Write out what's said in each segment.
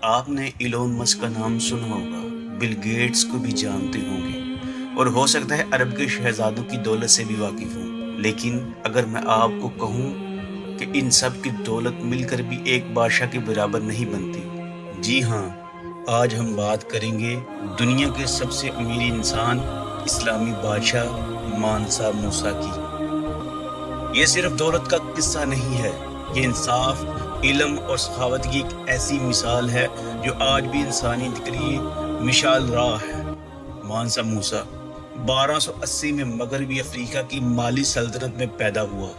آپ نے Elon Musk کا نام سنا ہوگا، بل گیٹس کو بھی جانتے ہوں گے، اور ہو سکتا ہے عرب کے شہزادوں کی دولت سے بھی واقف ہوں، لیکن اگر میں آپ کو کہوں کہ ان سب کی دولت مل کر بھی ایک بادشاہ کے برابر نہیں بنتی، جی ہاں، آج ہم بات کریں گے دنیا کے سب سے امیر انسان، اسلامی بادشاہ مانسا موسیٰ کی۔ یہ صرف دولت کا قصہ نہیں ہے، یہ انصاف، علم اور سخاوت کی ایک ایسی مثال ہے جو آج بھی انسانیت کے لیے مشعل راہ ہے۔ مانسا موسیٰ 1280 میں مغربی افریقہ کی مالی سلطنت میں پیدا ہوا،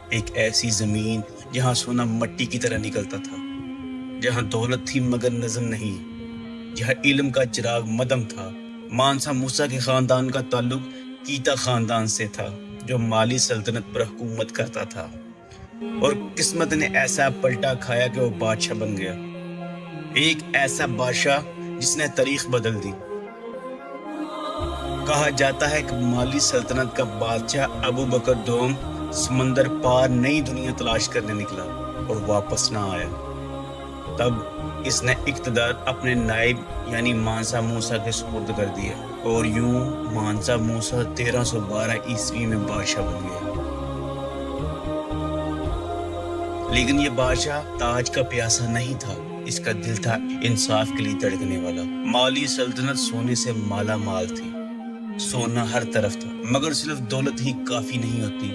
ایک ایسی زمین جہاں سونا مٹی کی طرح نکلتا تھا، جہاں دولت تھی مگر نظم نہیں، جہاں علم کا چراغ مدم تھا۔ مانسا موسیٰ کے خاندان کا تعلق کیتا خاندان سے تھا جو مالی سلطنت پر حکومت کرتا تھا، اور قسمت نے ایسا پلٹا کھایا کہ وہ بادشاہ بن گیا، ایک ایسا بادشاہ جس نے تاریخ بدل دی۔ کہا جاتا ہے کہ مالی سلطنت کا بادشاہ ابو بکر دوم سمندر پار نئی دنیا تلاش کرنے نکلا اور واپس نہ آیا۔ تب اس نے اقتدار اپنے نائب یعنی مانسا موسیٰ کے سپرد کر دیا، اور یوں مانسا موسیٰ 1312 عیسوی میں بادشاہ بن گیا۔ لیکن یہ بادشاہ تاج کا پیاسا نہیں تھا، اس کا دل تھا انصاف کے لیے دھڑکنے والا۔ مالی سلطنت سونے سے مالا مال تھی، سونا ہر طرف تھا، مگر صرف دولت ہی کافی نہیں ہوتی۔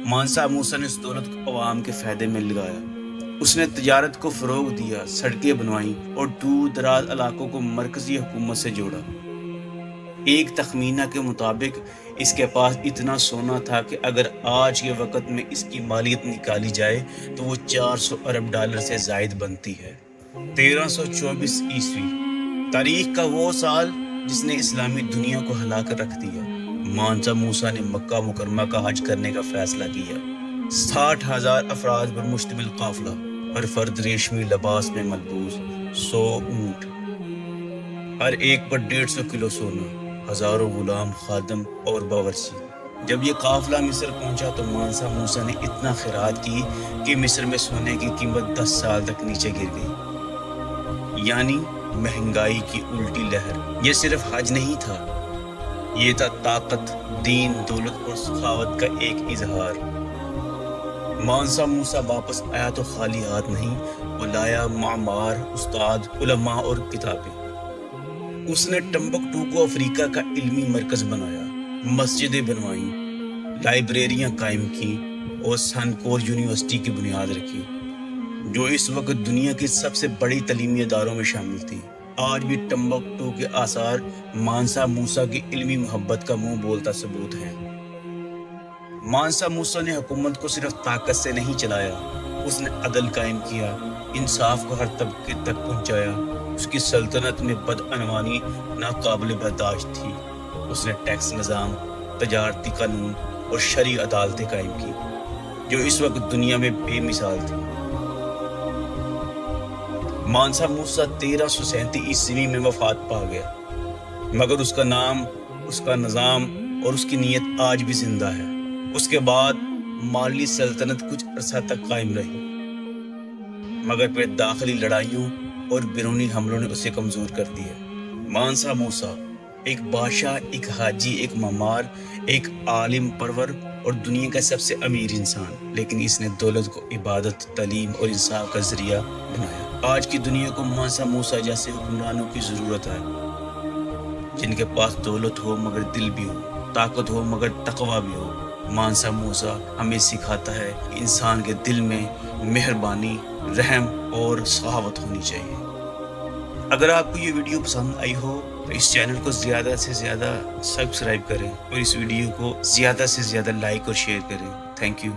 مانسا موسیٰ نے اس دولت کو عوام کے فائدے میں لگایا۔ اس نے تجارت کو فروغ دیا، سڑکیں بنوائیں اور دور دراز علاقوں کو مرکزی حکومت سے جوڑا۔ ایک تخمینہ کے مطابق اس کے پاس اتنا سونا تھا کہ اگر آج کے وقت میں اس کی مالیت نکالی جائے تو وہ 400 ارب ڈالر سے زائد بنتی ہے۔ 1324 عیسوی تاریخ کا وہ سال جس نے اسلامی دنیا کو ہلا کر رکھ دیا۔ مانسا موسیٰ نے مکہ مکرمہ کا حج کرنے کا فیصلہ کیا۔ 60,000 افراد پر مشتمل قافلہ، ہر فرد ریشمی لباس میں ملبوس، 100 اونٹ، ہر ایک پر 150 کلو سونا، ہزاروں غلام، خادم اور باورچی۔ جب یہ قافلہ مصر پہنچا تو مانسا موسیٰ نے اتنا خیرات کی کہ مصر میں سونے کی قیمت 10 سال تک نیچے گر گئی، یعنی مہنگائی کی الٹی لہر۔ یہ صرف حج نہیں تھا، یہ تھا طاقت، دین، دولت اور سخاوت کا ایک اظہار۔ مانسا موسیٰ واپس آیا تو خالی ہاتھ نہیں، وہ لایا معمار، استاد، علماء اور کتابیں۔ اس نے ٹمبکٹو کو افریقہ کا علمی مرکز بنایا، مسجدیں بنوائیں، لائبریریاں قائم کیں اور سنکور یونیورسٹی کی بنیاد رکھی، جو اس وقت دنیا کی سب سے بڑی تعلیمی اداروں میں شامل تھی۔ آج بھی ٹمبکٹو کے آثار مانسا موسیٰ کی علمی محبت کا منہ بولتا ثبوت ہیں۔ مانسا موسیٰ نے حکومت کو صرف طاقت سے نہیں چلایا، اس نے عدل قائم کیا، انصاف کو ہر طبقے تک پہنچایا۔ اس کی سلطنت میں بدعنوانی ناقابل برداشت تھی۔ اس نے ٹیکس نظام، تجارتی قانون اور شرعی عدالتیں قائم کی جو اس وقت دنیا میں بے مثال تھی۔ مانسا موسیٰ 1337 عیسوی میں وفات پا گیا، مگر اس کا نام، اس کا نظام اور اس کی نیت آج بھی زندہ ہے۔ اس کے بعد مالی سلطنت کچھ عرصہ تک قائم رہی، مگر پھر داخلی لڑائیوں اور بیرونی حملوں نے اسے کمزور کر دیا۔ مانسا موسیٰ ایک بادشاہ، ایک حاجی، ایک معمار، ایک عالم پرور اور دنیا کا سب سے امیر انسان، لیکن اس نے دولت کو عبادت، تعلیم اور انصاف کا ذریعہ بنایا۔ آج کی دنیا کو مانسا موسیٰ جیسے حکمرانوں کی ضرورت ہے، جن کے پاس دولت ہو مگر دل بھی ہو، طاقت ہو مگر تقویٰ بھی ہو۔ مانسا موسیٰ ہمیں سکھاتا ہے کہ انسان کے دل میں مہربانی، رحم اور سخاوت ہونی چاہیے۔ اگر آپ کو یہ ویڈیو پسند آئی ہو تو اس چینل کو زیادہ سے زیادہ سبسکرائب کریں اور اس ویڈیو کو زیادہ سے زیادہ لائک اور شیئر کریں۔ Thank you.